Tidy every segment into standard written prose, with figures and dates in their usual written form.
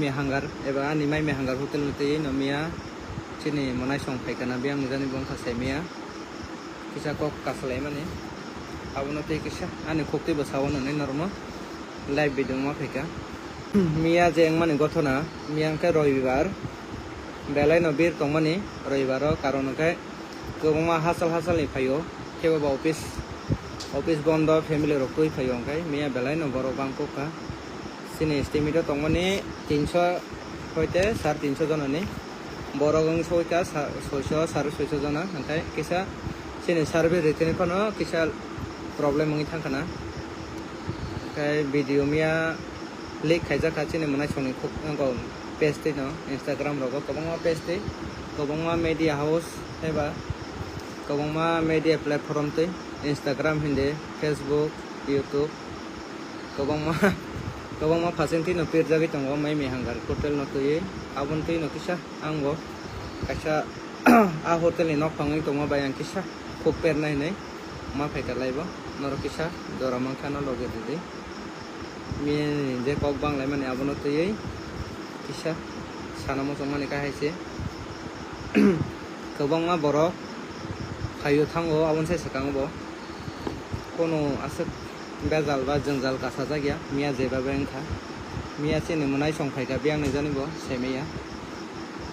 maimi hangar eba ani maimi hangar hotel nute no mia chini monai song phaikana biang nijani bongkha saimia kisa kok kaslai mane abono te kisa ani khokti bo sawono ne normo live video ma phaika mia jeng mane gothona mia ke roibar belai no bir tongmani roibaro karon ke kobongma hasal ni phayo kebo ba office bondo family rok tui phayo kai mia belai no borok bangko ka sini estimate tongmani 300 hoite 350 jona ni borok ang soika 600 650 jona angkai kisa sini survey retene kono kisa problem ngi thangkana kai video mia link khaija khachini monai songni khok angko page te no Instagram rogo kobongma page te kobongma media house eba kobongma media platform te Instagram hindi Facebook YouTube kobongma phasenti no page jagi tongo maimi hangar hotel no tuye abon te no kisa ango kaisa a hotel ni nok pangai tongo bayang kisa khok per nai nei ma phaika laibo noro kisa dora mangkhana loge didi mi je kok bang lai mane abono tuye kisa sanamo somani ka haise kobongma borok khayo thango abon sai sakango kono asuk bezal ba jangjal kasa jagya mia jeba bengkha mia chini monai song phaika biang ni janibo semeya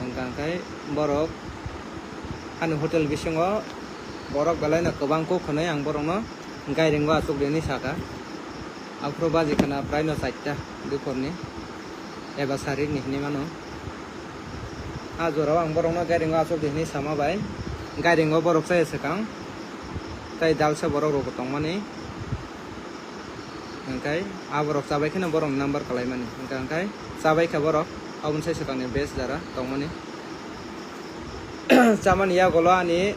angkai borok ani hotel bisingo borok belai na kobang ko khonai ang borok no gairengo asuk deni saka afro baji khana prai no 4ta duporni eba sarik ni mano ajoro ang borok no gairengo asuk deni sama bai gairengo borok sai sakang tai dalsa borok rok tongmani angkai aborok sabai khana borok number kalai mani angkai sabai kha borok abun sai sakang ni best dara tongmani chamani ya golo ani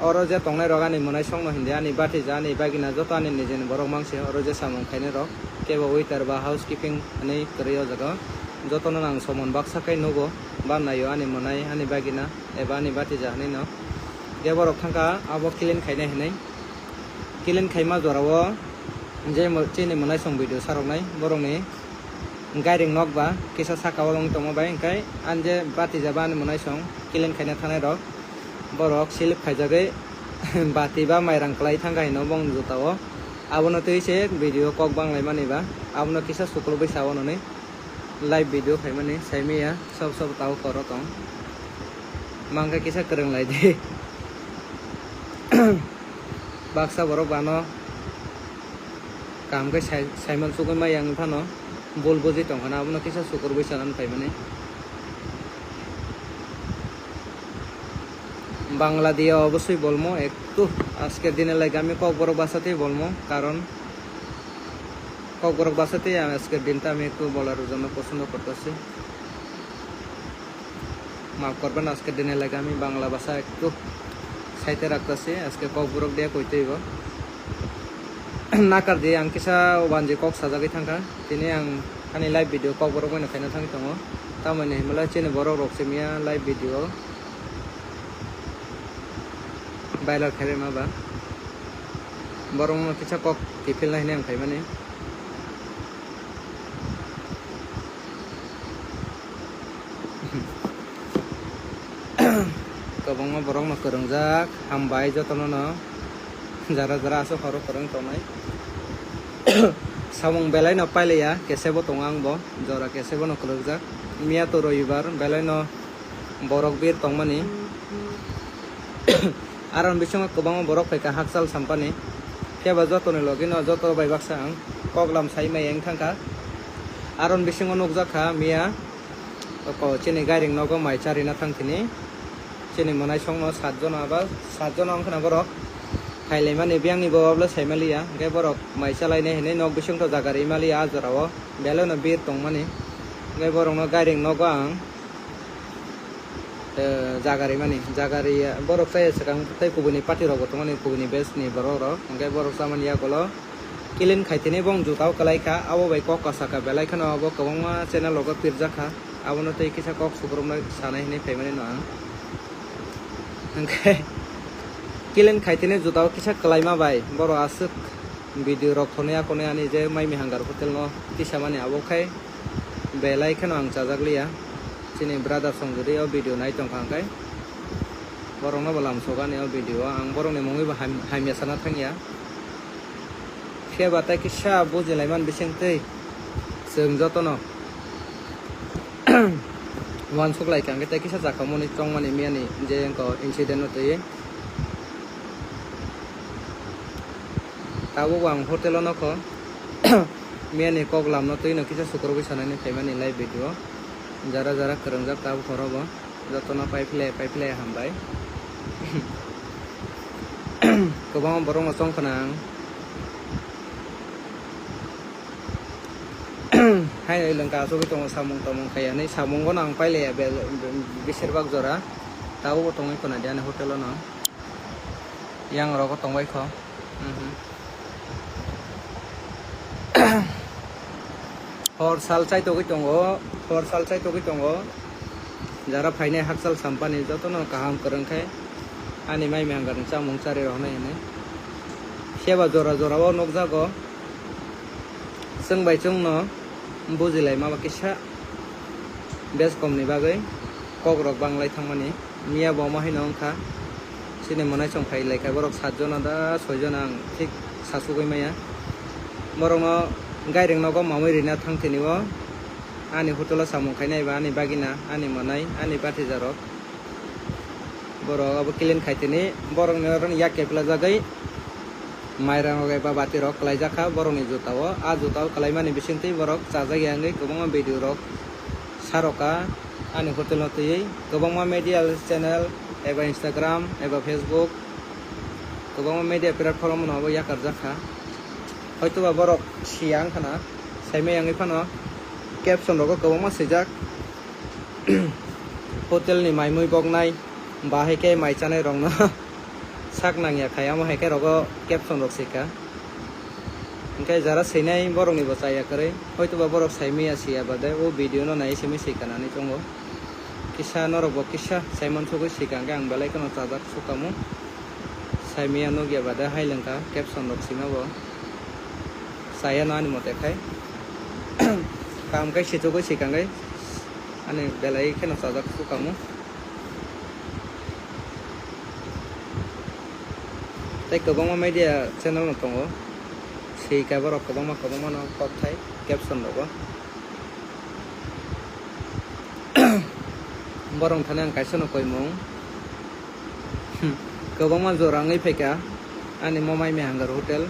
oro je tongnai rogani monai songno hindi ani bati jani bagina joto ani nijen borok mangse oro je samong khaine rok kebo waiter ba housekeeping ani kriyo jaga joto nang somon baksa kai nogo banayo ani monai ani bagina eba ani bati jani no ge borok thangka abo clean khaine hinai clean khaima jorawo je chini monai song video sarok nai borok ni gairing nok ba kisa saka walong tomo bai kai anje bati jabani monai song clean khaina thanai rok borok silip khaijagai bati ba mairang klai thangkai no bong jutao abono teise video kok bang lai mani ba abono kisa suklo bai sawono ni live video khai mani saimiya sob tau koro tong mangka kisa kereng lai de baksa borok bano kam kai saimon sukoi mayang phano bolboji tongkhana abono kisa sukur bai sanan khai mani Bangla দিয়ে অবশ্যই বলবো একটু আজকের দিনের লাগে আমি ককবরক ভাষাতেই বলবো কারণ ককবরক ভাষাতেই আজকের দিনটা আমি একটু বলার জন্য পছন্দ করতেছি মাফ করবেন আজকের দিনের লাগে আমি বাংলা ভাষা একটু সাইতে রাখতেছি আজকে ককবরক দিয়ে কইতে হইব নাকার দিয়ে আং কিসা ওবানজি কক সাজাগै থাকা তিনি আং আনি লাইভ ভিডিও ককবরক মনে খাইনা থাকি দङ তামানে হিমলা চেনে বরক রকসেমিয়া লাইভ ভিডিও বাইলার খাইবে মাবা বরং কিছু কক টিফিল নাইনে আং খাইবানে kobongma borok no korungjak hambai jotono no jara aso khoro korong tongnai samung belai no paileya kesebo tongang bo jora kesebo no korungjak mia to roibar belai no borok bir tongmani aron bisongo kobangma borok phaika haksal sampani keba jotoni logino joto bai baksa ang koklam saimai eng thangka aron bisongo nukjakha mia ko chini gairing nogo mai charina thangthini chini monai songno 7 jona ba 7 jona angkhana borok khailai mani biangni bawabla saimaliya ge borok mai chalaine hine nok bisong to jagari maliya ajorao belono bir tongmani ge borok no gairing nogo ang jagari mani jagari borok sai sakang tai kubuni pati rogo tongani kubuni best ni borok ro ge borok samani ya golo kilin khaitini bong jutao kalaika abo bai kok kasaka belai khano abo kobongma channel logo pirjakha abono tei kisa kok sukrumna sanai hine phaimani no ang angkai kilin khaitini jutao kisa kalaima bai boro asuk video rok thone ani je maimi hangar hotel no tisamani abo khai belai khano ang chajakliya chini brother song jodi o video nai tongkhangkai borok no balam sogani o video ang borok ni mungui ba haimya sana thangya khe batai kisa bujilaiman bising tei जों jotono wan suklai kangke tai kisa jakamoni chongmani miani je engko incident otoi tabo ang hotel no ko miani kok lamno tei no kisa sukrobi sanani khaimani live video jara jara krangjak tabo khorobo jotono paiplay hambai kobang borong no chongkhanang hai lengka sobi tong samung tomong kaya ni samung ko nang paile beserbag jora tao ko tongai ko na dian hotel no yang ro ko tongai ko hor sal chai to ki tongo jara phaine haksal sampani joto no kaham korang khai ani mai manggar samung chari ro nai ne seba jora o nokjago sengbai chung no bujilai maba kisa beskom ni bagai kok rok banglai thangmani mia bo ma haino ongkha sini monai chong phai lai kai borok 7 jon da 6 jon ang thik sasugoi maya borok no gaireng no go mamai rina thangthini o ani hotel samung khainai ba ani bagina ani monai ani bathi jarok borok abo kilin khaitini borok ne ron yak kepla jagai mairang ogai ba bati rok kalai jakha borok ni jutao a jutao kalai mani bisingtei borok chajagi angai kobangma video rok saroka ani hotel otoi kobangma media channel eba Instagram eba Facebook kobangma media platform no yakar jakha hoyto ba borok siang khana saimai angai phano caption rok kobangma sijak hotel ni maimui boknai ba heke mai chanai rong no sak nangya khayama heke rogo caption rok sika engkai jara seinai borok ni bachaya kare hoyto ba borok saimia sia bade o video no nai semi sikanani tongo kisa norok bo kisa saimon sugoi sikangga ang balai kono chajak sukamu saimia no gya bade hailengka caption rok sima bo saya no ani mote khai kam kai sitogoi sikangai ani belai kono chajak sukamu tai kobangma media channel no tongo sei ka borok kobangma no kok thai caption rogo borong thane ang kaisa no koimong kobangma jorangai pheka ani momai me hangar hotel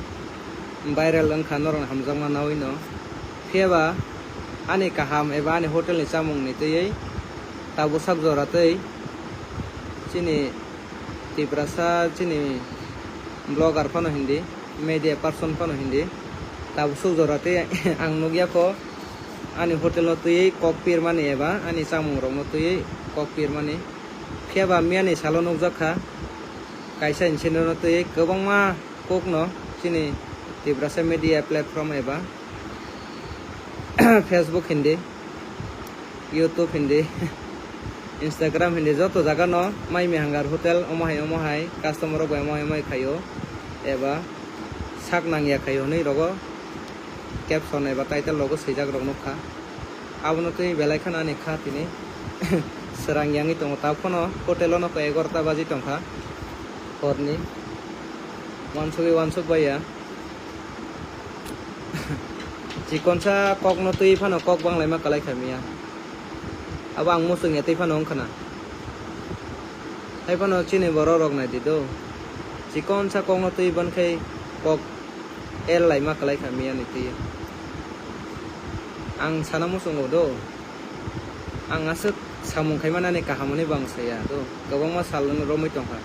viral angkha noron hamjangma nawi no pheba ani kaham eba ani hotel ni chamung ni tei tabo sak jora tei chini tibrasa chini blogger pano hindi media person pano hindi tabo sujorate ang nugya ko ani hotel no tui kokpir mani eba ani samung rok no tui kokpir mani pheba miani salo nukjakha kaisa incident no tui kobangma kok no chini tibrasa media platform eba Facebook hindi YouTube hindi Instagram hindi joto jaga no mai me hangar hotel omohai customer rok omohai khayo eba sak nangya khayo nei rogo caption eba title logo sejak rok nokha abono tei belai khana ni kha tini serang yangi tongo ta phono hotel no ko 11 baji tongkha horni wansuk baya jikonsa kok no tei phano kok banglai ma kalai khamia abang musung ya tei phano khana tai phano chini boro rok nai dido chikon sa kong no tei ban khai kok el lai ma kalai khamia ni tei ang sana musung do ang asuk samung khai mana ni kahamoni bangsaya do gobang ma salon romoi tongkha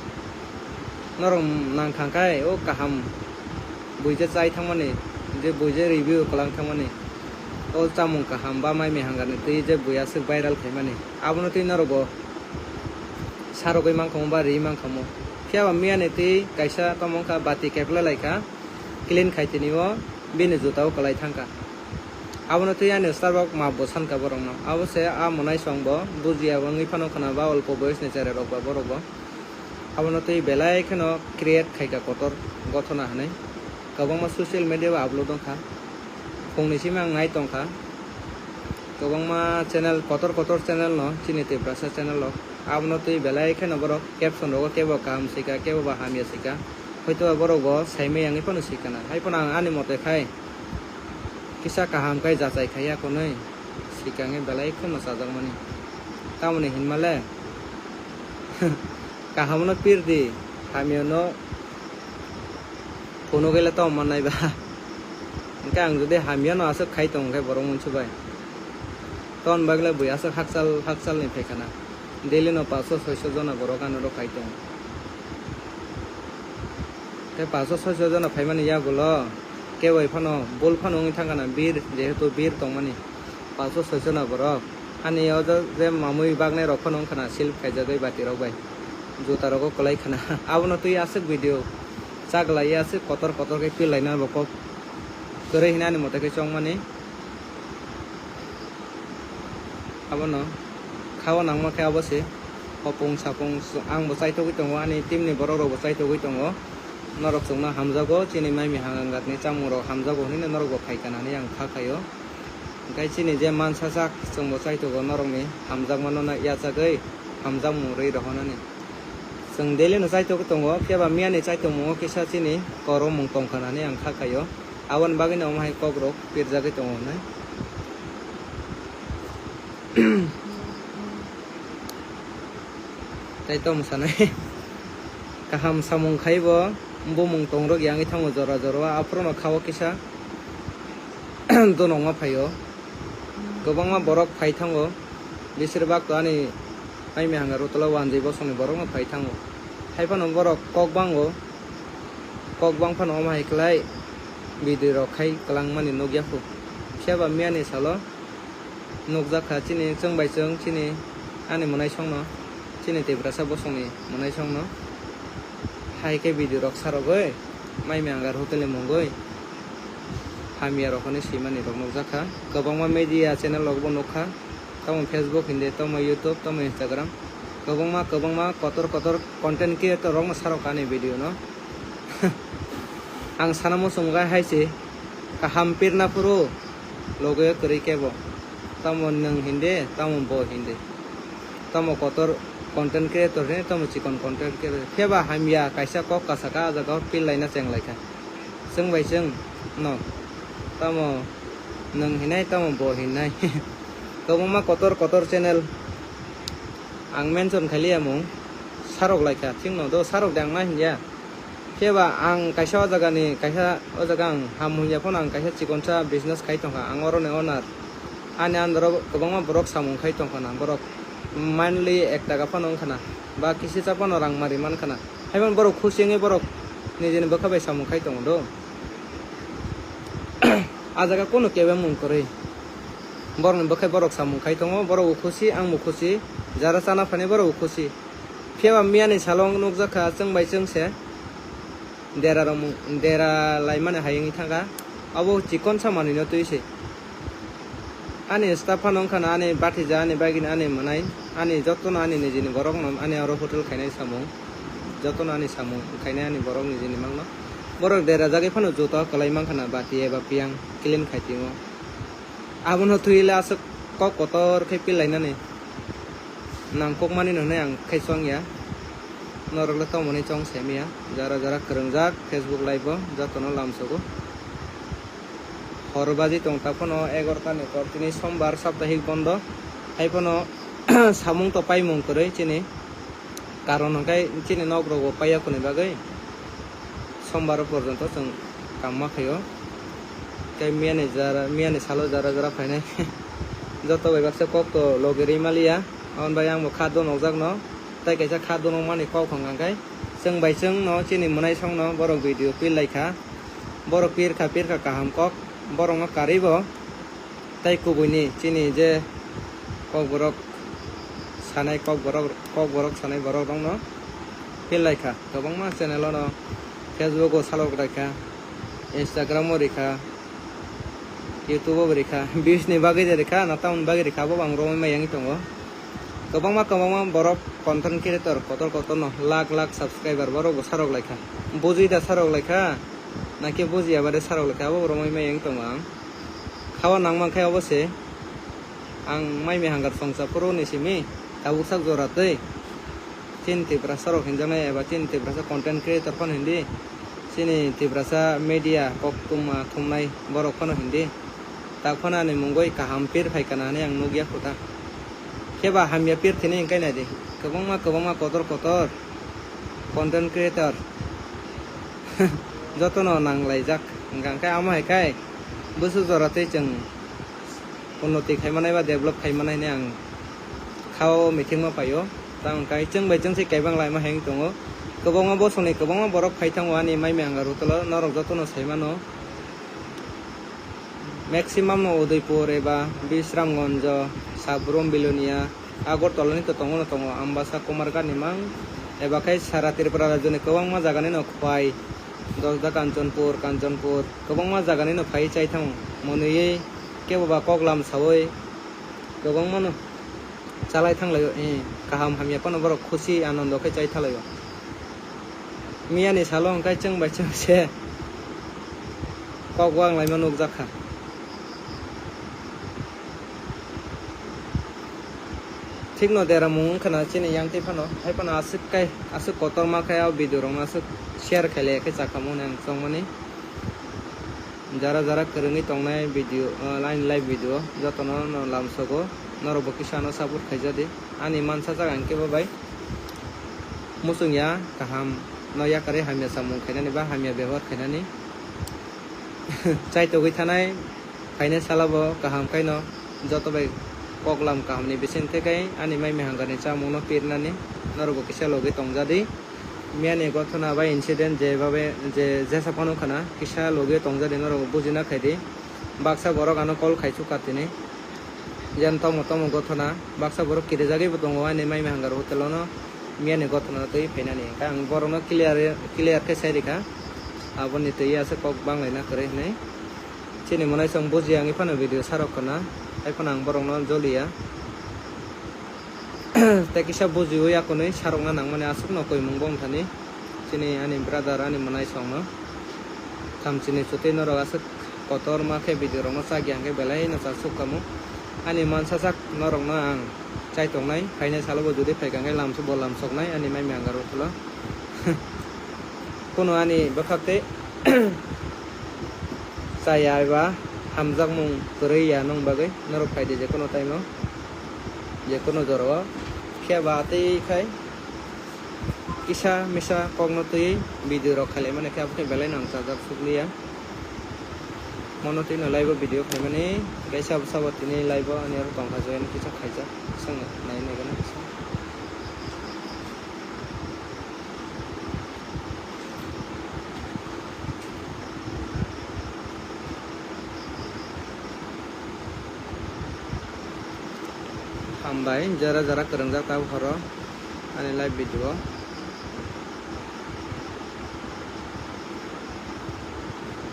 norong nang khangkai o kaham buije chai thangmani je buije review kalang thangmani o chamung kaham ba mai me hangar ni tei je buya suk viral khaimani abono tei norogo sarogoi mangkhamo ba ri mangkhamo phiaba miani tei kaisa tomongkha bati kepla laika clean khaitini o bini jutao kalai thangka abono tei ani starbuck ma bosan ka borong no abose a monai songbo bujiya bangi phano khana ba olpo boys ni chare rok ba borok bo abono tei belai khano create khaika kotor gothona hanai kabangma social media ba upload ongkha phongni simang ngai tongkha kobangma channel kotor channel no chini te brasa channel lo abono tui belai kheno borok caption rogo kebo kaham sika kebo ba hamia sika hoito borok bo saime yangi pano sikana hai pano ang ani mote khai kisa kaham kai jachai khaya konoi sikange belai khono sajangmani tamoni hinmale kahamno pirdi hamiono kono gele to manai ba engka ang jodi hamiono asuk khai tong khai borok munsubai ton bagle bui asuk haksal ni phekana daily no 500-600 jona borok anoro khai tong te 500-600 jona phaimani yagulo kewai phano bol phano ngi thangana bir jehetu bir tongmani 500-600 jona borok ani ojo je mamui bagne rok phano khana silp khaijagai bati rok bai juta rok kolai khana abono tui asuk video chaglai asuk kotor ke pilaina bokok kore hinani mote ke chongmani abono khawa nangma khe abose kopong sapong ang bo chaitogui tongo ani teamni borok rok bo chaitogui tongo norok chungna hamjago chini maimi hangangatni chamung rok hamjago hinna norok bo khaikanani ang khakayo gai chini je mansajak chungbo chaitogo norokni hamjakmano na yachagoi hamjakmung rei rohonani जों daily no chaito tongo keba miani chaito mo kisa chini koro mung tongkhanani ang khakayo awan bagini omhai kokrok pirjagai tongo nai tai tom sanai kaham samung khaibo bomung tongrok yangi thango jora aprono khawo kisa donongma phayo gobangma borok phai thango besirbak to ani maimi hanga rotolo wanjai bosoni borok ma phai thango haipano borok kokbang phano omhai klai bidi rok khai klangmani nogyaku kheba miani salo nokjakha chini chongbai chong chini ani monai songno chini tebrasa bosoni monai songno hai ke video rok sarogoi maimi hangar hotel e mongoi hamia rokoni simani rok nokjakha kobangma media channel rok bo nokha tamo Facebook hinde tamo YouTube tamo Instagram kobangma kotor content creator rok ma sarokani video no ang sanamo sumga haise kaham pirna puro logo kori kebo tamo nang hinde tamo bo hinde tamo kotor content creator ne tamo chikon content creator keba hamia kaisa kok kasaka jaga pilaina chenglai kha sungbai sung no tamo nang hinai tamo bo hinai kobangma kotor channel ang mention khali amung sarok laika thingno do sarok dangma hinja keba ang kaisa jaga ni kaisa o jaga ang hamuya phon ang kaisa chikoncha business khai tongha ang orone owner ani andro kobangma borok samung khai tongha na borok monthly 1 taka phon khana ba kisi cha phon rang mari man khana haibon borok khusinge borok nijeni bokhabai samung khai tong do a jaga kono kebe mung kore borok bokhai borok samung khai tongo borok khusi ang mu khusi jara chana phane borok khusi keba miani salong nokjakha chungbai chungse dera laimane hayingi thanga abo chikon samani no tuise ani staff phanong khana ani bathija ani bagini ani manai ani jottono ani nijini borok no ani aro hotel khainai samung jottono ani samung khainai ani borok nijini mangno borok dera jagai phano jota kalai mangkhana bati eba piang clean khaitingo abono thuile asuk kok kotor khai pilainani nangkok mani no ne ang khaisong ya norok le tomoni chong semia jara krengjak Facebook live jatono lamsogo horbaji tongta phono 11 ni kortini sombar saptahik bondo hai phono samung to paimung korei chini karon kai chini nogrogo paya kone bagai sombar porjonto chung kamma khayo kai miani salo jara phainai joto bai bakse kok to logeri malia on bayang mo khado nojak no tai kaisa khado no mani kok khongang kai chung bai chung no chini monai song no borok video pilai kha borok pir kha kaham kok borok no karibo tai kubuni chini je kok borok sanai kok borok sanai borok dong no pilai kha kobangma channel no Facebook o salok rakha Instagram o rekha YouTube o rekha views ni bagai rekha na taun bagai rekha bo bang romai mayangi tongo kobangma borok content creator kotor no lakh subscriber borok bo sarok laikha buji da sarok laikha naki buji abade sarok laikha bo romai mayangi tongo ang khawa nangman khai obose ang mai me hangar songsa pro ni simi tabuk sak jora tei tin tibrasa rok hinjangnai eba tin tibrasa content creator phan hindi sini tibrasa media kok tuma thumnai borok phan hindi tak phana ni mungoi kaham pir phaikana ni ang nugya khuta keba hamya pir thini ingkai na di kobongma kotor content creator jotono nanglaijak hingkai amo haikai busu jora tei jeng unnoti khaimanai ba develop khaimanai ni ang khao meeting ma payo tang kai jeng bai jeng se kaibang lai ma heng tongo kobongma bosoni kobongma borok phaitangwa ni mai me hangar utolo norok jotono saimano maximum no Udaipur eba Bisramganj Sabrom Bilonia Agartala ni to tongo Ambasa Kumarga nimang eba kai sara Tripura rajyo ni kobangma jaga ni no khwai Dosda Kanchanpur kobangma jaga ni no phai chaithang monui kebo ba koklam sawoi kobangma no chalai thanglayo kaham hamya pano borok khushi anondo kai chaithalayo miyani salong kai jeng bai jeng se kokwang lai manuk jakha ঠিক ন দেরা মুং খানা চিনি ইয়াংতে Fanon high Fanon আসুক কতর মা খায় video রং আসুক share খাইলে একে চাকামো নাং সংমানি যারা করঙ্গি তংনাই ভিডিও লাইভ ভিডিও যতন লামসগো নরব কিসানো সাপোর্ট খাইজাদি আনি মানসা জাগানকে বাই মুসুংয়া কাহাম নয়া করে হামিয়া সামুং খাইনানি বা হামিয়া ব্যবহার খাইনানি চাইতো গই থানাই খাইনে সালাবো কাহাম খাইনো যত by koklam kahamni besin tekai ani mai mehangani chamuno pirnani norobo kisa loge tongjadi miani gothona ba incident je babe je jesa pano khana kisa loge tongjadi norobo bujina khaidi baksa borok ano kol khaichu katini jan tomo gothona baksa borok kire jagi bo tongo ani mai mehangar hotelono miani gothona tei phainani kang borono clear ke sairika aboni tei ase kok banglaina kore nei chini monai song bujiangi phano video sarok kana এখন আং বরং জলিয়া তেকিসা বুঝিও এখনই সারংনা নাং মানে আসুক ন কই মুং বং Thani চিনি আনি ব্রাদার আনি মনাই সং থামচিনি চুতে নরক আসুক কতর মাখে ভিডিও রং চাগি আংকে বেলাই না চাসুক কামু আনি মানসা চাক নরক না আং চাই তংনাই ফাইনে সালবো যদি ফাইকাঙ্গে লামসু বল লামসকনাই আনি মাই মেঙ্গার উঠলো কোনো আনি বখাতে চাইয়াবা hamjak mung korea nong bagai norok khai de jekono time jekono joro kheba tei khai kisa misa kogno tei video rok khale mane kha apni belai nang sajak sukliya monoti no live video khai mane gaisa sabotini live ani ar tongkha join kisa khaija sang nai ne gana hambai jara kerengjak tahu horo ani live video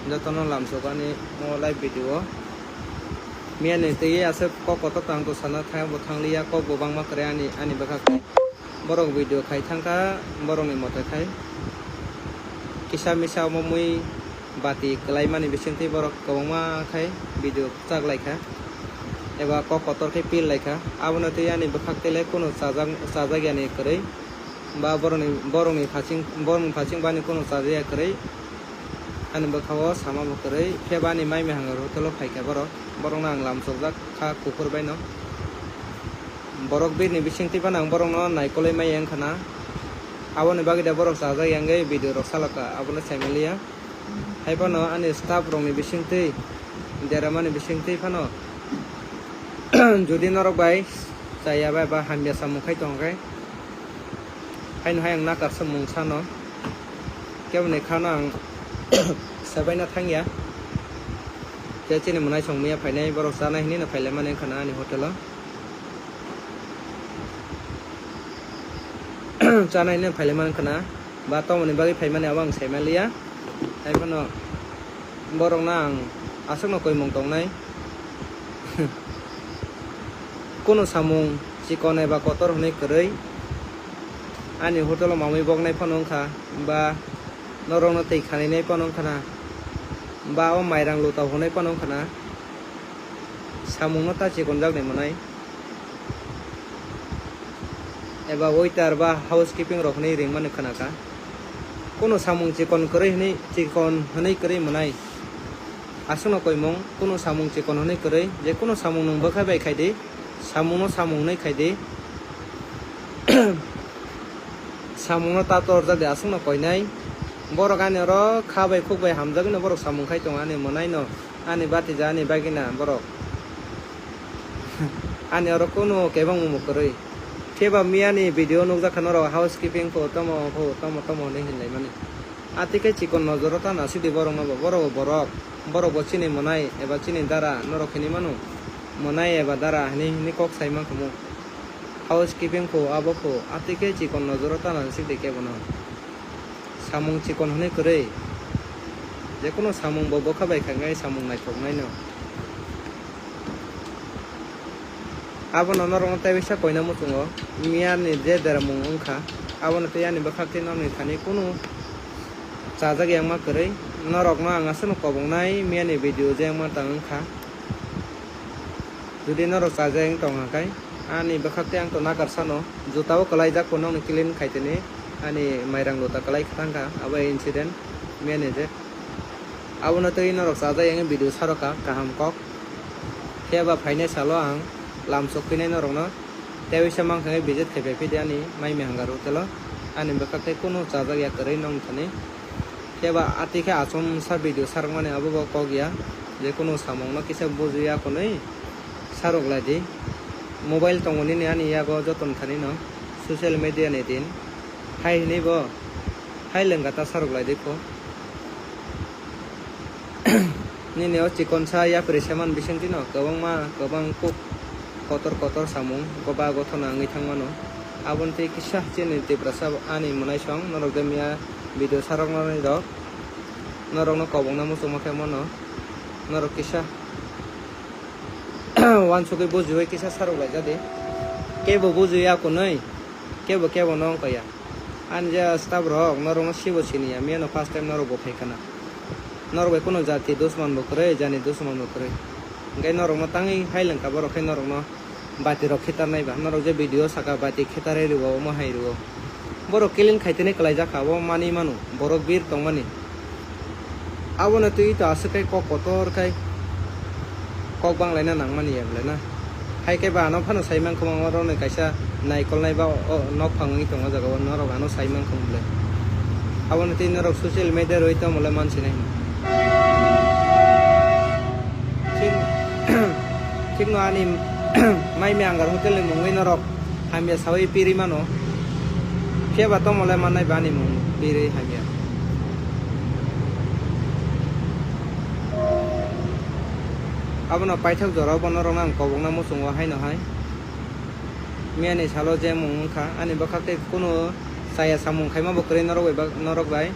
jotono lamsokani mo live video miani tei ase kokoto tang to sana thang bo thanglia kok bo bangma kare ani bakha kai borok video khai thangka borok ni mote khai kisa misa mo mui bati klai mani bisenti borok kobangma khai video chak laika eba kok kotor ke pil laika abono te yani bakhak tele kono sajag yani korei ba boroni phaching bani kono sajya korei ani bakhawo sama bo korei khebani mai me hangar hotelo phaika borok nang lam sojak kha kukur baino borok bir ni bisingti banang borok no naikolai mai yang khana aboni bagi da borok sajag yangai video rok salaka abono familia haibano ani staff rong ni bisingti deramani bisingti phano যদি নরক by চাইয়াবা বা হামিয়া সামু খাই তংখাই হাইন high আং নাকার সামুং সানো কেবনে খানো আং Sabina থাঙ্গিয়া কে চিনি মনাই সংমিয়া ফাইনাই বরক জানাই হিনি না ফাইলে মানে খানা আনি হোটেল জানাই নে ফাইলে মানে খানা বা তমনি বাগি ফাই মানে আবাং সাইমালিয়া হাইফানো বরক না আং আসক ন কই মং তংনাই কোনো samung chikon eba kotor hone korei ani hotel mamui bognai panongkha ba norong no tei khani nei panongkha na ba o mairang luta honai panongkha na samung no ta chikon jak ni manai eba waiter ba housekeeping rok ni ring mane khana ka kono samung chikon hanai kore manai asung no koi mong kono samung chikon hanai kore je kono samung nong bakha bai khai de samung no samung nai khai de samung no ta tor jak de asung no koi nai borok ani ro khabai khukbai hamjak no borok samung khai tong ani manai no ani bati ja ani bagina borok ani ro kono kebang mo kore theba miani video nukja khano ro housekeeping ko tomo ni hinlai mane atike chikon nojoro ta na sidi borok no borok bo chini manai eba chini dara norok khini manu manai eba dara ni kok saima khamu housekeeping ko abo ko atike chikon nojoro ta na sidi kebono samung chikon hone kore je kono samung bo bokha bai khangai samung nai thoknai no abo no norong tai bisa koina mutungo mian ni je dara mung ungkha abo no te ani bakhakte no ni thani kono chajak yang ma kore norok no anga sano kobong nai mian ni video je ma tang ungkha judi norok chajak yang tong hakai ani bakhakte ang to nakar sano jutao kalai jak kono ni clean khaitene ani mairang lota kalai khatangka abo incident mian ni je abo no te norok chajak yang video saroka kaham kok kheba phaine salo ang lam sokpinai no rong no tewisa mangkhangai visit khaipai pide ani mai me hangar hotel ani bakakte kono chajak ya korei nong thani keba atike achom sa video sarmane abo bo kogya je kono samong no kisa bojuya konei sarok ladi mobile tongoni ni ani yago joton thani no social media ni din hai ni bo hai lenggata sarok ladi ko ni neo chikon sa ya presaman bisengti no kabang kuk kotor samung goba gothona ngai thangmano abonte kisah chene te prasa ani monai song norok demia video sarok nai do norok no kobong na musung makhe mono norok kisah wan sukai bojuwe kisah sarok lai jade kebo bojuya ko nai kebo nong kaya anja staff rok norok no sibo sini ami no first time norok bo phaikana norok kono jati dusman bo kore jani dusman bo kore ngai norok no tangi hailang ka borok khai norok no bati rok khitar nai ba norok je video saka bati khitare ruo mo hai ruo borok kilin khaitene kalai ja khabo mani manu borok bir tongmani abo na tui ta asakai kok kotor kai kok bang laina nangmani yablena hai kai ba no phano saimang khomang ro ne kaisa naikol nai ba nok phangi tonga jaga norok ano saimang khomble abo na tui norok social media roi to mole mansi nai ঠিক no ani mai me angar hotel ni mungoi norok hamia sawai piri mano kheba to mole manai bani mung piri hamia abono paithak jorao bonorong ang kobong na musung wa hai no hai miani salo je mung kha ani bakhakte kono saya samung khaima bokre norok bai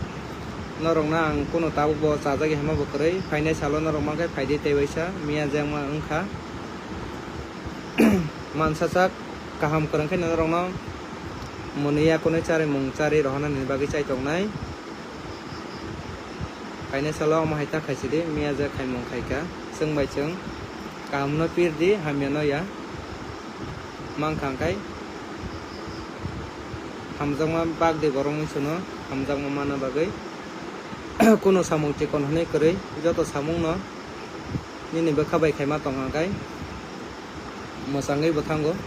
norok na ang kono tabu bo chajagi hama bokre phaine salo norok mangkai phaide tewaisa mia jengma ungkha mansasak kaham korangkai norok no munia kono chare mung chari rohana ni bagi chai tongnai phaine salo ma haita khaisidi mia ja khai mung khaika sengbai chung kaham no pirdi hamya no ya mangkhangkai hamjangma bagde borong suno hamjangma mana bagai kono samung chikon honai korei joto samung no nini bakhabai khaima tonghakai mosangai bothango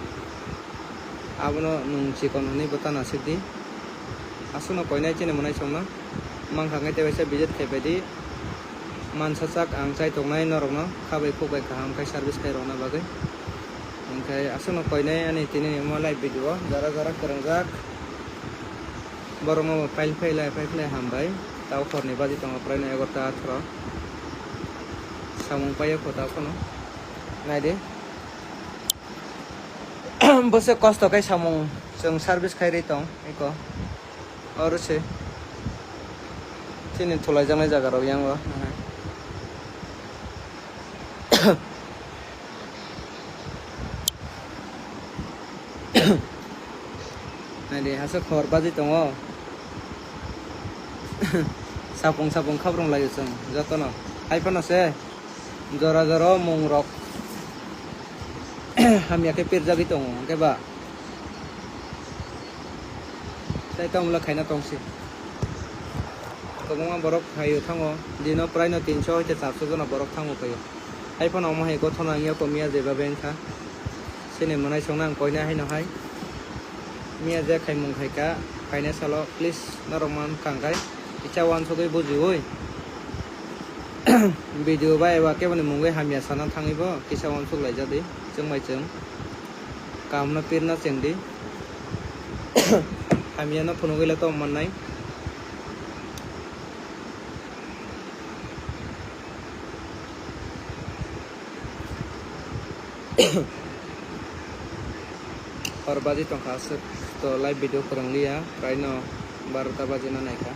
abono nung chikon honai botana sikdi asuno koinai chene monai songna mangkhangai tebaisa visit khaibadi mansachak ang chai tongnai norok no khabai khukbai kaham kai service kai rona bagai angkai asuno koinai ani tini mo live video jara karangjak borong pailai hambai tau khorni baji tong praina 11টা 18 samung paye khota kono naide bose kosto kai samung jeng service khai ri tong eko orse tini thulai jangai jaga ro yango naide hasa khor baji tongo sapung khabrong lagi sung jotono haipano se jora mung rok hamya ke pirjagi tong ke ba tai tong la khaina tong si kobongma borok khayo thango dino prai no 300 hoite 400 jona borok thango payo ai phone ma hai ko thona ngia ko mia je ba bengkha sini manai songna ang koina hai no hai mia je khaimung khaika khaina salo please naroman kangkai icha wan sogoi buji oi video ba ewa ke bani mungai hamya sana thangibo kisa wan sog lai jadi chungmai chung kamna pirna chengdi hamya no phunugoi la to mannai Orbaji tong khas to live video kurang liya prai no 12 baje na naika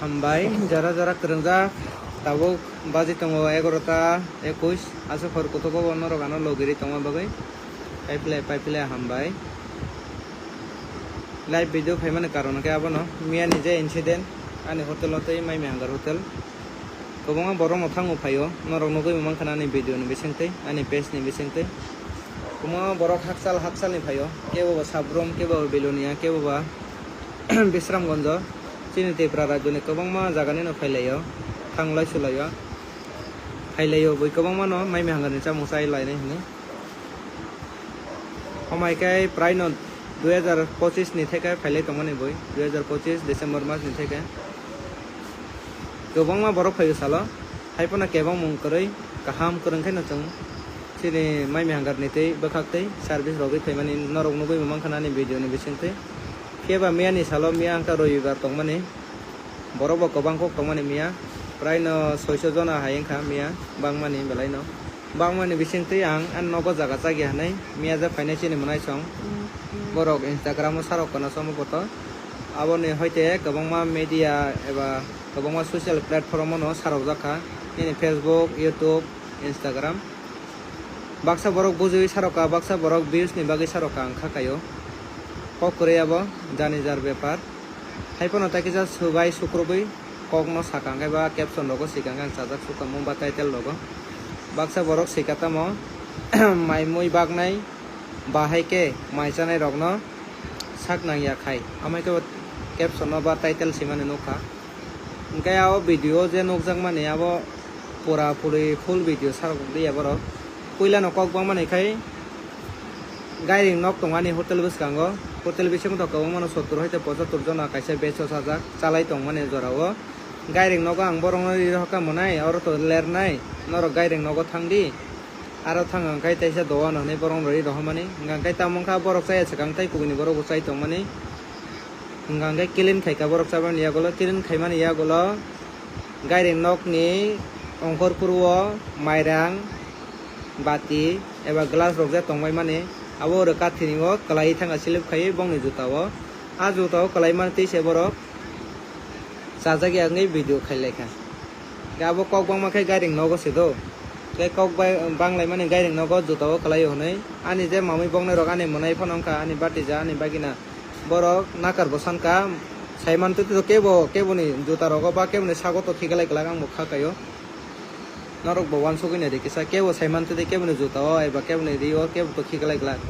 hambai jara jara kerengja tabuk baji tongo 11 21 aso khor kotobo bonoro gano logiri tongo bagai pipeline hambai live video khaimane karon ke abono mia nije incident ani hotel otei mai mehangar hotel kobonga borong othango phayo norok nogoi mang khana ni video ni bisingtei ani page ni bisingtei kobonga borok haksal ni phayo kebo sabrom kebo belonia kebo ba bisramgonjo chini tepra rajone kobangma jagani no phailayo thanglai sulayo phailayo boi kobangma no mai mehangar ni chamusai lainai hini homai kai prai no 2025 ni theka phailai tongmani boi 2025 December mas ni theka kobangma borok phayo salo haipona kebang mung koroi kaham korongkhai no chung chini mai mehangar ni tei bakhaktei service rogi thaimani norok nogoi mang khana ni video ni bisingtei keba mia ni salo mia angka roibar tongmani borobo kobang kok tongmani mia prai no 600 jona hayengkha mia bangmani belai no bangmani bisingtei ang an nogo jaga chagi hanai mia ja phainai chini manai song borok Instagram sarok kono somopoto aboni hoite kobangma media eba kobangma social platform no sarok jakha ni Facebook YouTube Instagram baksa borok bujui saroka baksa borok views ni bagi saroka angkha kayo kok koreabo jani jar bepar haipono takija subai sukroboi kok no sakangai ba caption logo sikangang sajak suka mumba title logo baksa borok sikatamo mai moi bagnai bahai ke mai chanai rokno saknang ya khai amai ke caption no ba title simane nokha engkai abo video je nokjak mane abo pura puri full video sarok dia borok puila no kok bang mane khai gairing nok tongani hotel biskango hotel bising to kawang mano 70 hoite 75 jona kaisa becho sajak chalai tongmani jorao gairing nogo ang borong ri hoka monai oro to lernai noro gairing nogo thangdi aro thangang kai taisa doa no nei borong ri rohmani ngang tamongkha borok chai chakang tai kubini borok chai tongmani ngang kilin khaika borok chaban ya golo kilin khaimani ya golo gairing nok ni ongkor purwo mairang bati eba glass rok ja tongmai mani abo ro kathini o kalai thanga silip khai bongni jutao a jutao kalai man tei se borok sajagi angai video khailai kha gabo kok bang ma khai gairing nogo sedo ke kok banglai mani gairing nogo jutao kalai honai ani je mamai bongnai rok ani monai phonongkha ani bati ja ani bagina borok nakar bosanka saiman tu kebo ni juta rogo ba kebo ni sago to thigalai kalagang mukha kayo norok bo wan sogoi na dikisa kebo saiman tu kebo ni juta o eba kebo ni rio kebo to thigalai kala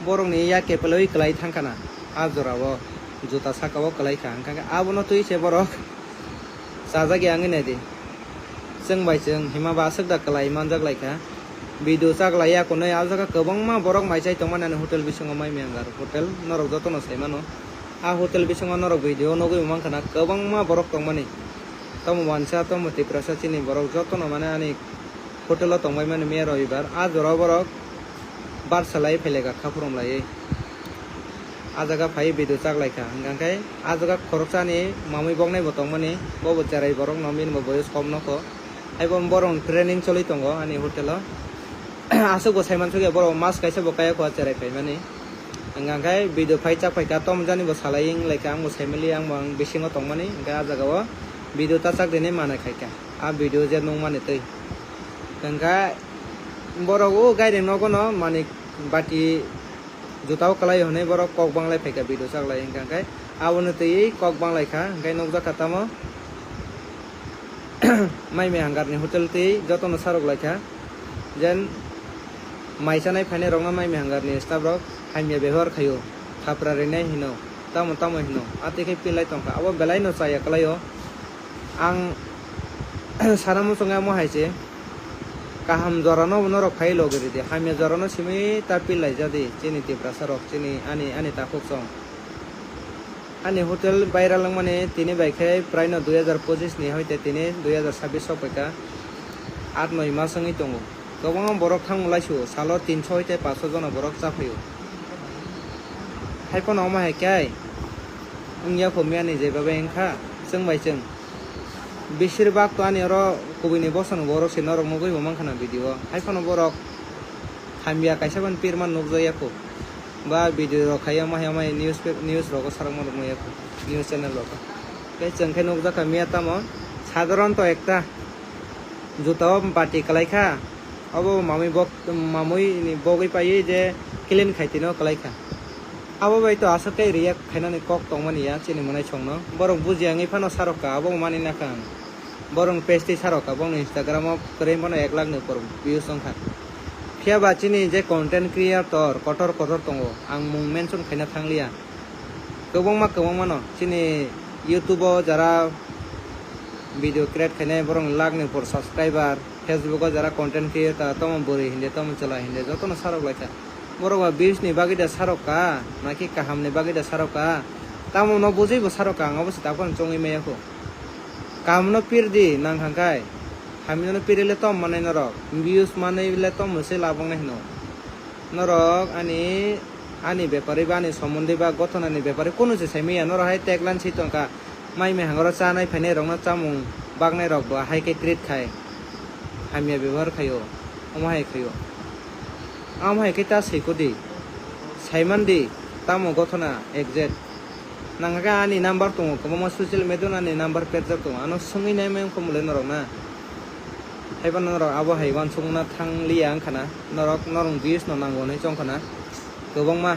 borok ni ya kepeloi kalai thangkana ajorabo juta sakao kalai kha angka abono tui se borok sajagi angi na di जों बायजों हिमाबा आसक दा कलाई मानजाक लायखा video जागलाया कोनै आजागा गोबांमा बरक माइसाय तंमानानै hotel बिसङाव माइ मेंगार hotel नरक जतन सायमानो आ hotel बिसङाव नरक video नगै मांखाना गोबांमा बरक तंमानि तम वानसा तम तिप्रासा चिनि बरक जतन माने आनि होटेलाव तंबाय माने मे रबिबार आ जरा बरक बार सालाय फैलायगा खाफुरम लायै आजागा फाइ भिडिअ जागलायखा हंगांखाय आजागा खरकसानि मामै बंनाय बतंमानि बबो जेराय बरक नमिन बयस कम नको आइबो बरं ट्रेनिं चलि तंगो आनि होटेलाव आसो गसायमान सुगे बर मास काइसे बकाया को चेराय फाय माने हंगांखाय भिडिअ फाइ चा फाइका तम जानि बो सालायिं लायका आंबो सायमलि आंबो बिसिङाव तंमानि हंगाय आजागाव भिडिअ ता चाक देने माने खायका आ भिडिअ जे नं माने तै हंगाय बरक ओ गायदे नगो न माने बाटी जुताव कलाई हने बरक कक बांलाय फायका भिडिअ चागलाय हंगांखाय आवनो तै कक बांलायखा हंगाय नगजा खातामो माइ मे हांगारनि होटेल तै जतन सारक लायखा जेन माइसानाय फाइने रंना माइ मे हांगारनि स्टाफ रक हाइमिया व्यवहार खायो थाप्रा रेनाय हिनो तामो तामो हिनो आतिखे पिलाय तंखा अब बेलाय न चाया कलायो आं सानामु संगा मो हाइसे kaham jorano norok phai logeri de hamya jorano simi ta pilai jadi chini tipra sarok chini ani takuk song ani hotel বাইরা lang mane tini baikhai prai no 2025 ni hoite tini 2026 sopeka 8-9 mas sangi tongo gobang borok thangmulaisu salo 300 hoite 500 jona borok chaphayo haipon oma hekai ungya khomiani jebabe engkha जों बायजों बेसिरबाग तो आनि रो कबिनि बसन बरक से नरक नगै मांखाना video हाइफानो बरक हामिया काइसाबान पिरमान नगजायाखौ बा video खाया माया my news रग सारक मरक मयाखौ news channel रग के जोंखाय नगजाखा मिया तामो साधारण तो एकता जुताव बाटी कलाइखा अब मामै नि बगै पायै जे clean खाइतिनो कलाइखा abo bai to asake riak khainani kok tongmani ya chini monai chongno borong bujiangi phano saroka abo mani nakang borong page saroka bong Instagram of kare mono 1 lakh ni por views songkha phia ba chini je content creator kotor tongo ang mung mention khaina thanglia gobong ma no chini YouTube jara video create khaina borong lakh ni por subscriber Facebook jara content creator tom bori hinde tom chala hinde joto no sarok laika Barwa 20 नि बागैदा सारका नाकि काहाम नि बागैदा सारका तामो न बुझैबो सारका आंबो तापन चंगै मेयाखौ कामनो पिरदि नांखांखाय हामिनो पिरेले तम माने नरक views मानेले तम मोसे लाबंनाय हिनो नरक आनि बेपारि बानि सम्बन्धि बा गथनानि बेपारि कोनो से साइमिया नरहाय टेगलान सितंका माइ मे हांगर चानाय फाइने रंना चामुं बागनाय रक बा हाइके ट्रिट खाय हामिया व्यवहार खायो अमाहाय खायो आमहाय केता सेकोदि साइमानदि तामो गथना एक्जेक्ट नांगा आनि नाम्बार दङ कबमा ससियेल मिडिया नि नाम्बार पेज दङ आनो संगै नाय में खमले नरक ना हायबान नरक आबो हायबान संना थांलिया आंखाना नरक नरं बिस न नांगौ नै चंखाना गोबांमा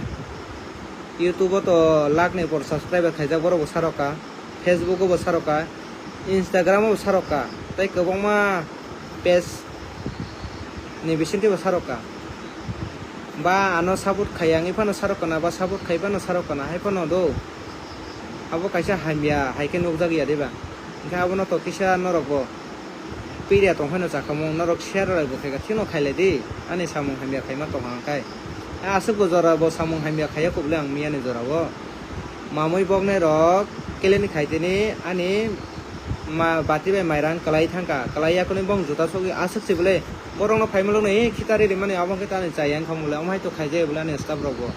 YouTube तो लाख नि पर सब्सक्राइबर खायजा बरबो सारका Facebook बो सारका Instagram बो सारका तै गोबांमा पेज नि बिसिनथि बो सारका ba ano sabut khayangi phano sarokana ba sabut khaibano sarokana haipano do abo kaisa hamia haike nokjagi adeba ga abono to kisa noroko piria tongphano chakamong norok share rai bokega thino khaile di ani samung hamia khaima to hangkai asuk jora bo samung hamia khaya kuble ang miani jora bo mamoi bogne rok keleni khaiteni ani ma bati bai mairang kalai thangka kalai yakoni bong juta sogi asuk sibule borong no faimalo nei khitari ri mane abang kita ni chayang khamule amhai to khaije bula ni staff rogo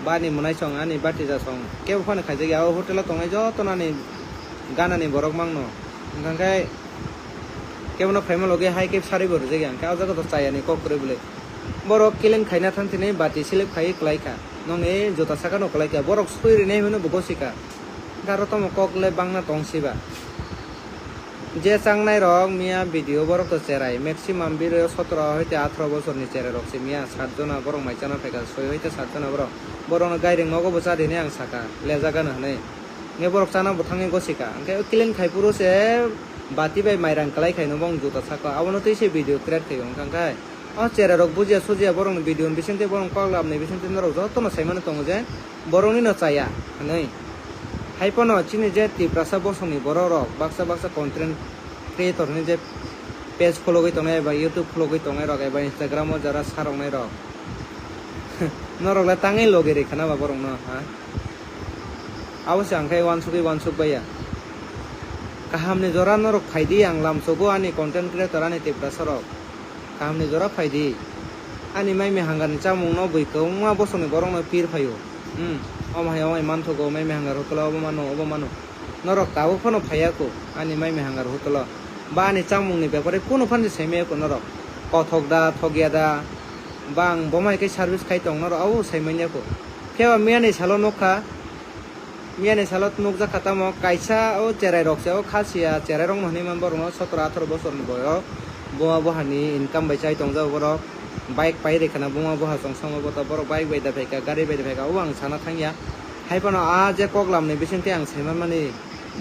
bani munai song ani bati ja song ke phone khaije ga hotel tongai jo to nani gana ni borok mangno ngangkai ke bono faimalo ge hai ke sari bor je gang ka jaga to chayani kok kore bule borok kilen khaina thantini bati silip khai klaika nong e jota saka no klaika borok sui ri nei hono bogosika garo to mo kokle bangna tongsiba जे चांगनाय रक मिया video बरक तो Cherai maximum बिरो 17 होइते 18 बছর नि चेराय रक से मिया 7 जना बरक माइचाना फायगा 6 होइते 7 जना बरक बरक गायरिं नगो बचा देने आं साका लेजा गानो हनै ने बरक चाना बथांनि गसिका अंके क्लिन खाइपुरो से बाति बाय माइरां कलाय खायनो बं जुता साका आवनो तैसे भिडिअ क्रिएट खायो अंकाय अ चेरा रक बुजिया सुजिया बरक भिडिअ बिसिनते बरक कलाब नै बिसिनते नरक जतो न साइमानो तंगो जे बरकनि न चाया हनै हाइपनो चिनि जे तिप्रासा बसनि बरक रक बाक्सा कन्टेन्ट क्रिएटर नि जे page follow goi tongnai eba YouTube follow goi tongnai rok eba Instagram o jara sarongnai rok norok la tangai logi re khana ba borok no ha awase angkai wansuk baya kaham ni jora norok phaidi ang lamsogo ani content creator ani tiprasa rok kaham ni jora phaidi ani mai me hangar ni chamung no boi ko ma bosoni borok no pir phayo omai manthogo mai me hangar hotla obo mano norok tabo phono phaya ko ani mai me hangar hotla ba ani chamung ni byapare kono phanji seme ko norok kothok da thogya da bang bomai ke service khai tong norok au saimanya ko keba miani salo nokha miani salot nukja khatamo kaisa o cherai rok se o khasia cherai rok mani man borok 17-18 bosor ni boyo boma bohani income bai chai tongjao borok bike pai re khana boma boha songsamo bota borok bike bai da phaika gari bai da phaika o ang sana thangya haipano a je koklam ni bisingte ang saiman mani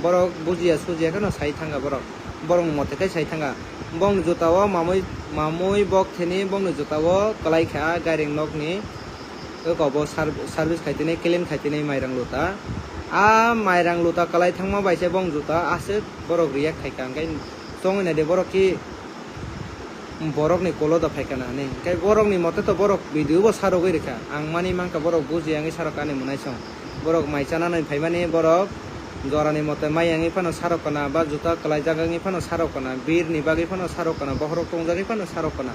borok bujiya sujiya kano sai thanga borok mote kai sai thanga bong jutao mamui bok theni bong jutao kalai kha garing nok ni ko bo service khaitine clean khaitine mairang luta a mairang luta kalai thangma baise bong juta ase borok riyak thaika kai songina de borok ki borok ni kolo da phaikana ni kai borok ni mote to borok video bo saro goi rekha ang mani mangka borok buji angi sarokani munai song borok maicana nai phaimani borok jorani mote mai angi phano sarokana ba juta kalai jagangi phano sarokana bir ni bagi phano sarokana bohrok tongjagi phano sarokana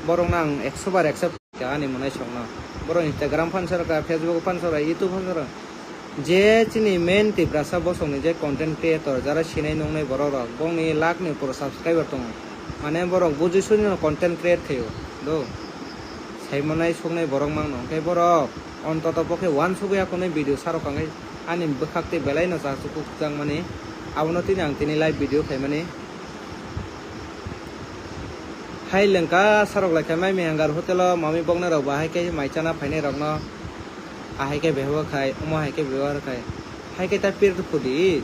borok nang 100 bar accept ani munai song na borok Instagram phan saraka Facebook phan saraka YouTube phan saraka je chini main tiprasa bosongni je content creator jara sinai nongnai borok rok bongni lakh ni puro subscriber tongo mane borok buji suni content create khayo do saimanai songnai borok mangno kai borok ontoto pokhe one subuya konai video sarokangai ani bekhakte belai no jasukuk jang mane abono tini ang tini live video khaimani hai lengka sarok lai khamai me hangar hotel mami bongna rok bahai ke maichana phainai rok no ahai ke behawa khai omo hai ke bewar khai hai ke ta pir khudi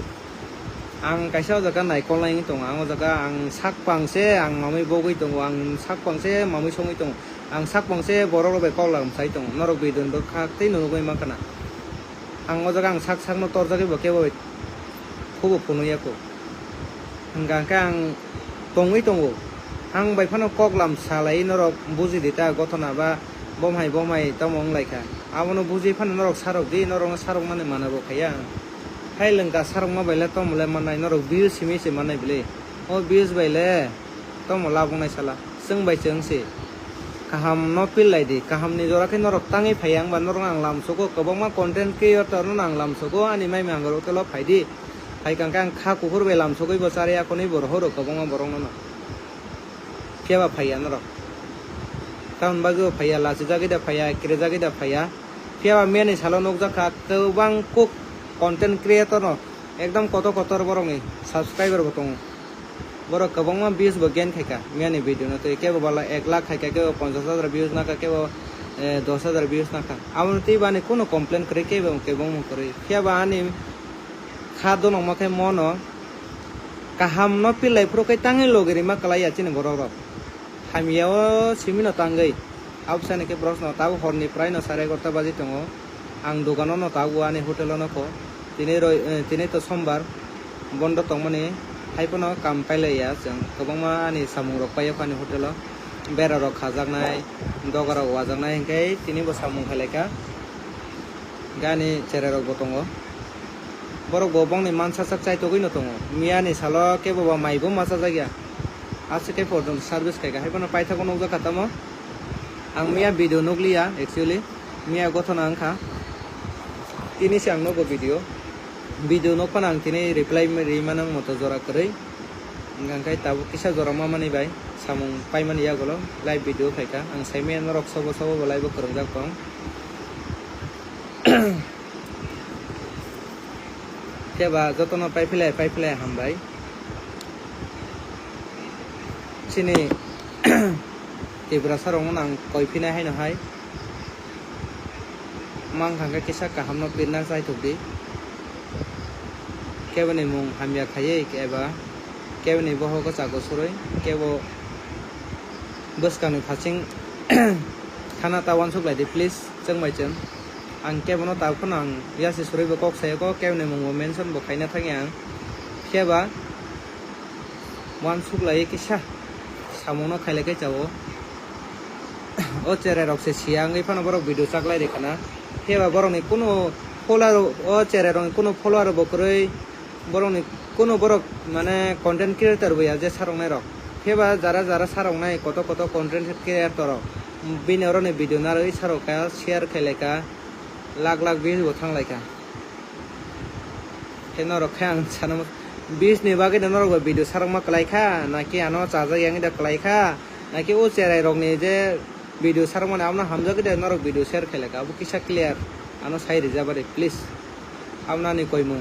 ang kaisa jaga naikol nai tong ang jaga ang sak pangse ang mami bogoi tong ang sak pangse mami songi tong ang sak pangse borok be koklam sai tong norok bidun bo khak tei no goi makana ang jaga ang sak no torjagi bo kebo khubo phunuya ko hangga kang tongoi tongo ang bai phano koklam salai norok buji dita gotona ba bomhai tamong laika abono buji phano norok sarok di norok sarok mane manabo khaya hai lengka sarok ma baile to mole manai norok views simi se manai bile o views baile to mola bungnai sala sing bai chengsi kaham no pil lai di kaham ni jora ke norok tangi phayang ba norok ang lam soko kobongma content creator no ang lam soko ani mai mangaro telo phaidi hai kangkang kha kukur be lam sokoi bo chare akoni bor horo kobongma borong no keba phaya norok taun bago phaya lasi jagi da phaya kire jagi da phaya keba meni salo nokja kha kobang kuk content creator no ekdom kotor borok ni subscriber botong borok kobongma views bo gain khaika meni video no to kebo bala 1 lakh khaika kebo 50,000 views na ka kebo 10,000 views na ka amon ti bani kono complain kre kebong kore keba ani khado no make mono kaham no pilai pro kai tangai logeri ma kalai achine borok rok hamiao simino tangai absane ke proshno taw horni prai no 11:30 baji tongo ang dogano no taw ani hotel no ko tini to sombar bondo tongmani haipono kam pailaya jeng kobangma ani samung rok payo pani hotel bera rok khajaknai dogara wajaknai hingkai tini bo samung khaleka gani chere rok botongo borok bo bongni mansa sak chai togoi no tongo miani salo ke bo maibo masa jagya ase ke pordon service kai haipono paitha kono ja katamo ang mia video nukliya actually mia gothona angkha tini si ang nogo video no panang tini reply rimanang moto jora korei ngangkai tabu kisa jora mamani bai samung paimani ya golo live video khaika ang saimen rok sobo live korongjak tong keba jotono paipilai hambai chini tibra sarong nang koipina hai no hai mang khangka kisa kahamno pirna sai thukdi kebani mung hamya khaye keba kebani boho ko chago suroi kebo buskani phaching khana tawan suklai di please chengmai cheng ang kebono taw khon ang yasi suroi bo kok sayo ko kebani mung mention bo khaina thangya keba wan suklai kisa samung no khaile ke chawo o chere rok se siang ei phano borok video chaklai rekana pheba borok ni kuno follower o chere rok kuno follower bo koroi borok ni kuno borok mane content creator boya je sarong nai rok pheba jara sarong nai koto content creator rok bini oro ni video naroi saroka share khaileka lakh views bo thanglaika keno rok khang sanam 20 ni bagui norok video sarongma klaikha naki ano chaja yangi da klaikha naki o cherai rok ni je video sarongma na amna hamjagi da norok video share khaileka abu kisa clear ano sai rijabare please amna ni koimu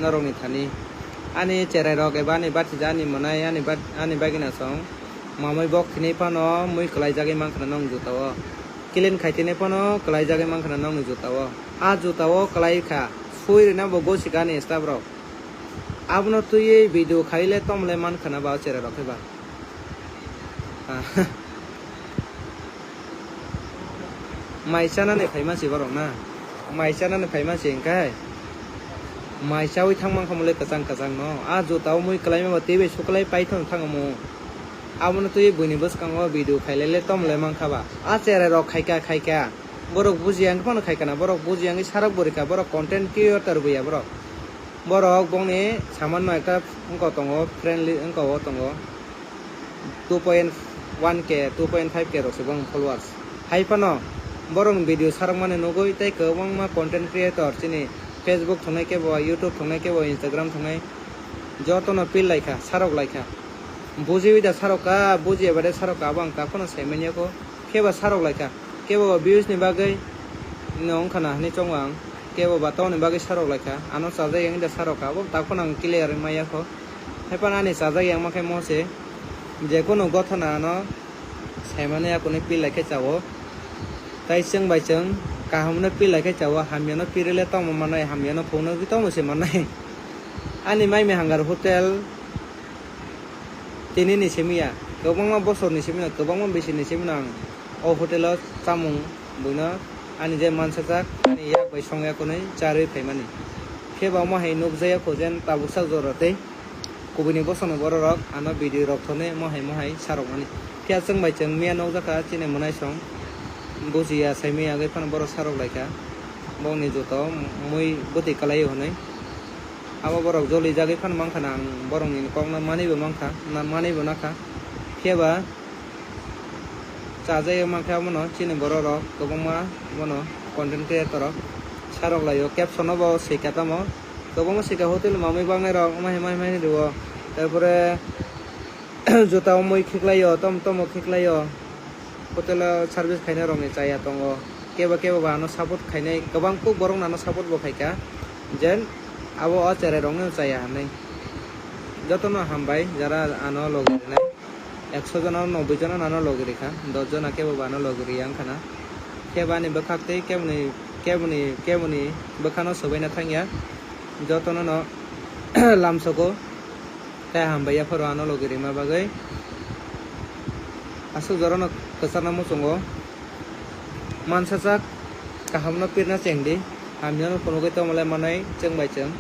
norok ni thani ani cherai rok eba ni bati jani manai ani bagina song mamai bok thini pano mui klai jagi mangkhana nong jutawo kilin khaitine pano klai jagi mangkhana nong jutawo a jutawo klai kha sui na bo gosikani staff rok abno tuye video khaile tomle man khana ba chere rok ba maisana ne phaima si barok na maisana ne phaima si engkai maisawi thangmang khamule kachang no a jotao mui klaima ba tebe suklai paithon thangamo abno tuye buini boskango video khailele tomle man khaba a chere rok khaika borok bujiang pano khaikana borok bujiang sarak borika borok content creator buya borok bongni samanno ekta ongko tongo friendly ongko tongo 2.1k 2.5k rok sebang followers haipano borok video sarangmane nogoi tei kwbangma content creator chini Facebook thongnai ke bo YouTube thongnai ke bo Instagram thongnai jotono pil laika sarok laika bujiwi da saroka buji ebade saroka abang takono saimanya ko keba sarok laika kebo views ni bagai nong khana ni chongwang kebo batao ni bagai sarok laika ano chaja yang da saroka bo takono ang clear maya ko hepana ni chaja yang makai mose je kono gothana no saimane akoni pil laika chawo tai seng bai seng kahamne pil laika chawo hamyano pirile tong manai hamyano phone bi tong se manai ani mai me hangar hotel tini ni semia kobangma bosor ni semina kobangma besi ni semina o hotel chamung buina ani je mansajak ani yak bai songya konai charui phaimani kheba ma hai nukjaya khojen tabuksak jorote kubini bosono borok ano video rok thone ma hai sarokmani khia cheng bai cheng mia nokjaka chine monai song bujiya saimia gai phan borok sarok laika bongni joto mui buti kalai honai abo borok joli jagi phan mangkhana ang borok ni kongna manibo mangkha na manibo nakha kheba chaja mangkha mono chini borok rok kobangma mono content creator rok sarok layo caption bo sikatamo kobangma sika hotel mamai bangnai rok mai duo tarpore jota moi khiklayo tom khiklayo hotel service khaina rok ni chaya tongo keba ba no support khainai kobang ku borok nano support bo khaika jen abo o chere rong no chaya hanai jotono hambai jara ano logirinai 100 jona 90 jona nano logirikha 10 jona kebo bano logiri yang khana kebani bakhakte kebuni bakhano sobaina thangya jotono no lamsoko ta hambai ya pharo ano logiri ma bagai asu jorono kasana mo chongo mansajak kahamno pirna chengdi hamyano kono ke to malai manai cheng bai cheng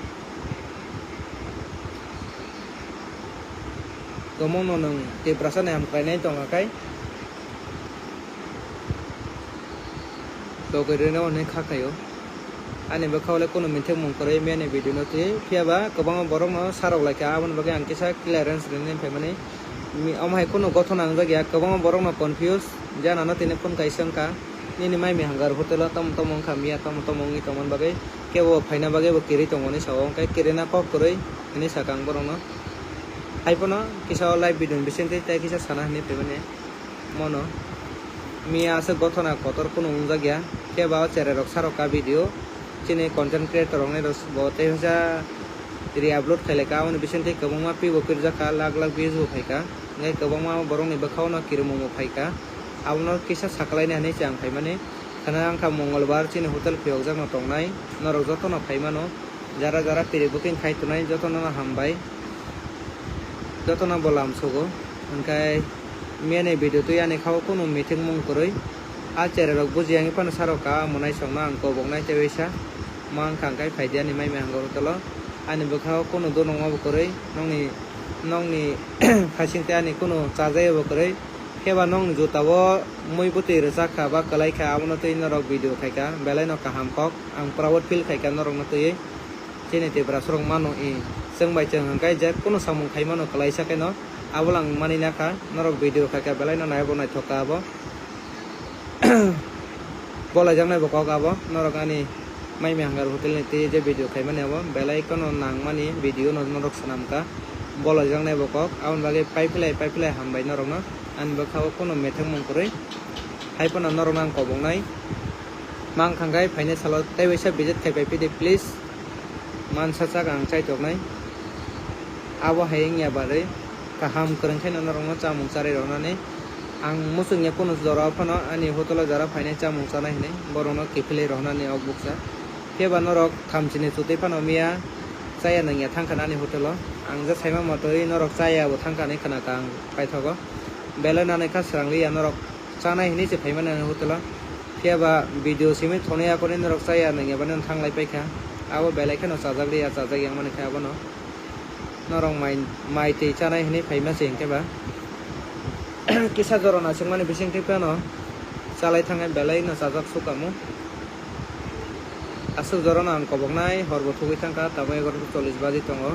gomong no nang te prasana ham kainai tonga kai to ke reno ne khakayo ani bakhawle kono minthe mong kore mene video no te phiaba kobang borok no sarok laika abon bagai angkisa clearance rene phaimani mi amhai kono gothona angjagya kobang borok no confuse jana no tine phone kaisangka nini mai me hangar hotel tom khamia tom ngi tomon bagai kebo phaina bagai bo kiri tongoni sawo kai kirena kok koroi ini sakang borok no haipono kisa live video bisente tai kisa sana ni pebane mono mia ase gothona kotor kono unjagya keba chere rok saroka video chini content creator rok ne bote hoja ri upload khaileka on bisente kobangma pibo pirjaka lakh views bo phaika ngai kobangma borok ni bakhawna kirmo mo phaika abno kisa saklaini hani chang phaimani khana angkha mongolbar chini hotel phiyok no tongnai norok jotono phaimano jara piri booking khaitunai jotono hambai jotono bolam sogo angkai mene video tu yani khaw kono meeting mong koroi a chere rok bujiang pan saroka monai songna angko bongnai tewisa mang khangkai phaidiani mai me hangor tolo ani bokhaw kono donong ob koroi nongni nongni khasingte ani kuno chajayo bokoroi kheba nong jutao moi buti rejaka ba kalai kha abono tei norok video khaika belai no kaham kok ang proud feel khaika norok no tei chini te bra sorong mano e sengbai cheng hangkai je kuno samung khai mano kalai sakai no abolang mani na kha norok video khaika belai no nai bo nai thoka abo bola jang nai bo kok abo norok ani mai me hangar hotel ni te je video khai mane abo belai kono nang mani video no norok sanam ka bola jang nai bo kok abon bage pai hambai norok no an bakhaw kono methang mongkoroi haipona norok nang kobong nai mang khangkai phaine salo tai waisa visit khai pai pide please man sacha ang chai tok nai abo hayeng ya bare kaham korang khai norok no chamung chare ronane ang musung ya kono jora phano ani hotel jara phaine chamung chanai hine borono kifile ronane ogbuksa keba norok khamchine chute phano mia chaya nangya thangkhana ani hotel ang ja saima motoi norok chaya bo thangkhane khana kang paithogo belana ne kha srangli ya norok chanai hine che phaimana hotel keba video simi thone ya kone norok chaya nangya banan thanglai paikha abo belai khano chajagli ya chajag yang mane kha abono norok mai te chanai hine phaima sing keba kisa jorona singmani bising te pano chalai thangai belai no chajak sukamu asuk jorona ang kobongnai horbo thugui thangka tamo 11:40 baji tongo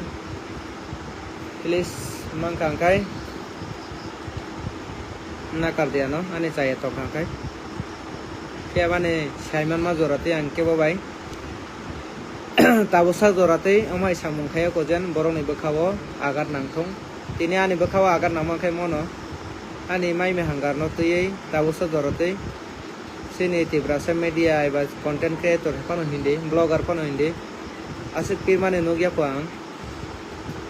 please mangkangkai nakar dia no ani chaya to kangkai kebane saiman ma jorate ang kebo bai tabo sa jorate amai samung khaya ko jen boroni bakhawo agar nangthong tini ani bakhawo agar namangkai mono ani mai me hangar no tei tabo sa jorate sini tibra sa media eba content creator pano hindi blogger pano hindi asuk pirmane nogya pang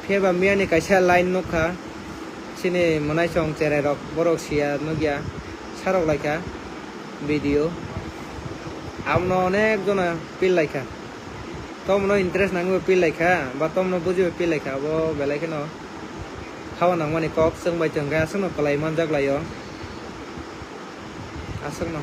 pheba miani kaisa line nokha sini manai chong chere rok borok sia nogya sarok laika video amno onek jona pil laika tomno interest nangwe pil laika ba tomno bujibe pil laika bo belai keno khawa nangmani kok sengbai chengga asukno kalai manjak layo asukno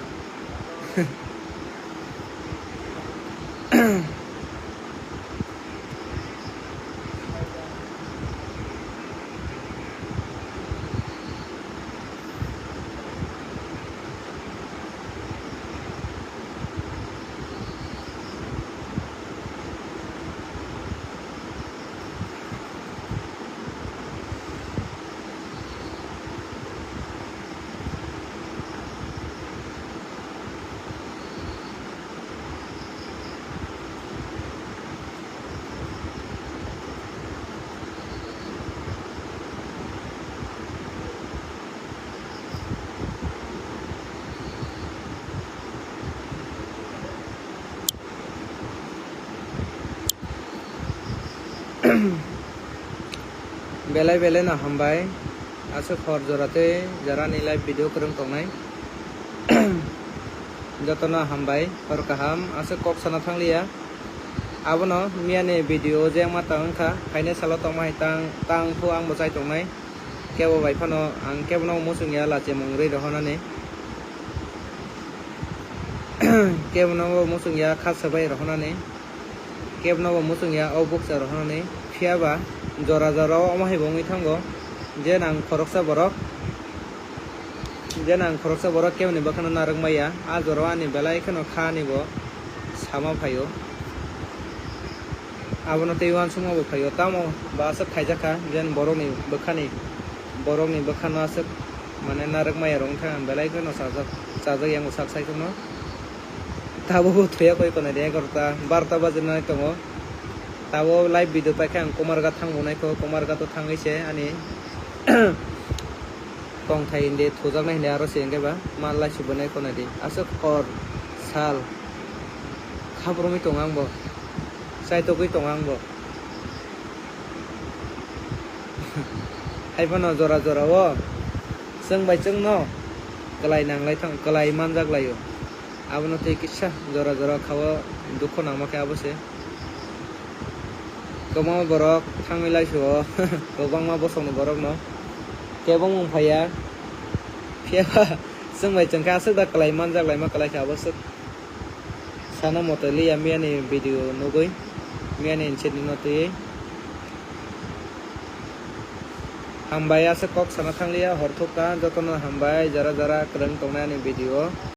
belai na hambai asuk hor jorate jara ni live video korong tongnai jotona hambai hor kaham asuk kok sana thanglia abono miane video jeng ma tangkha khaine salo tongmai tang phu ang bo chai tongnai kebo bai phano ang kebono musung ya lache mongrei rohonane kebono musung ya khasabai rohonane kebono musung ya obuksa rohonane phiaba jora omahai bongi thango je nang khoroksa borok kemni bakhana narangmaya a jora ani belai khano khani bo sama phayo abono teiwan sumo bo phayo tamo ba sak khaijaka jen borokni bakhana sak mane narangmaya rong thang belai khano sajak yang sak sai tono tabo thuya koi kone de gorta 12 baje nai tongo tabo live video paikha ang komarga thangbonai ko komarga to thangaise ani tong thai inde thujaknai hinde aro sengge ba mallai subonai kona di asuk kor sal khabromi tongang bo sai to koi tongang bo haibano jora wo seng bai cheng no kalai nanglai thang kalai manjak layo abono te kissa jora khawa dukho nangmake abose kobang borok thangmilai so kobangma bosongno borok no kebong mongphaya phiaba sengbai chengka asuk da kalai manjak laima kalai kha abosuk sana motoli amiani video nogoi miani encheni note Hambai ase kok sana thanglia horthoka jotono hambai jara jara krang tongnani video